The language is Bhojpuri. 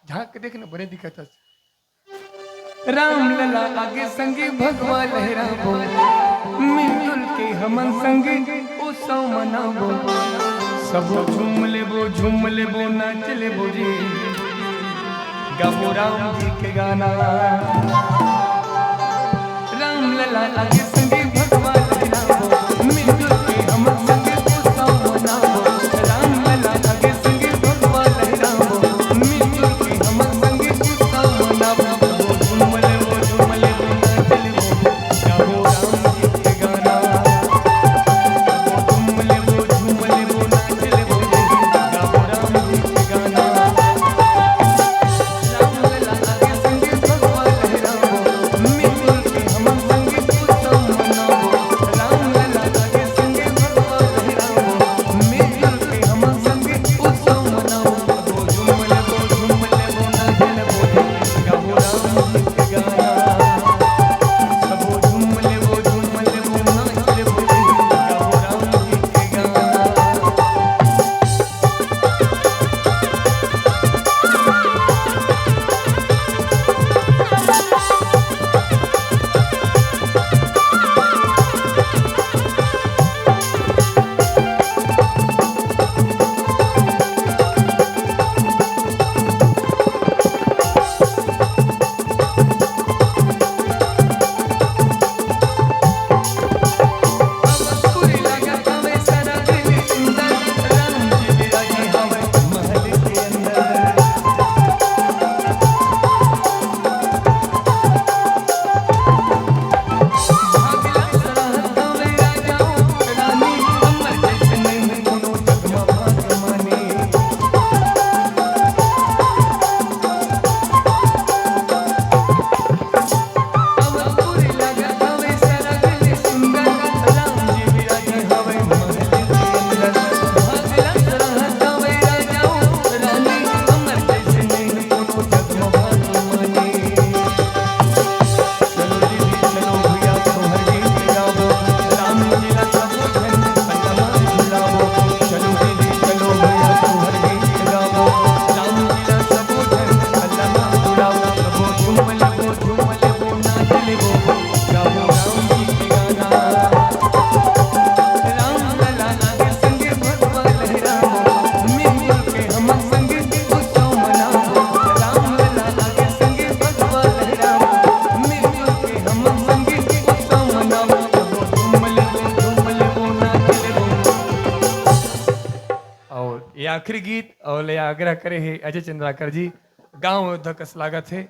झांक देख न बने दिखत राम लला आगे संगे भगवा लहराबो मिलजुल के हमन संगे उत्सव मनाबो सब झूम लेबो नाच लेबो जी गाबो राम जी के गाना राम लला आगे संगे भगवा लहराबो मिलजुल के हमन संगे उत्सव मनाबो राम लला आगे संगे भगवा लहराबो मिलजुल के हमन संगे उत्सव मनाबो आखिरी गीत और ले आग्रह करे है अजय चंद्राकर जी गांव धकस लागत है।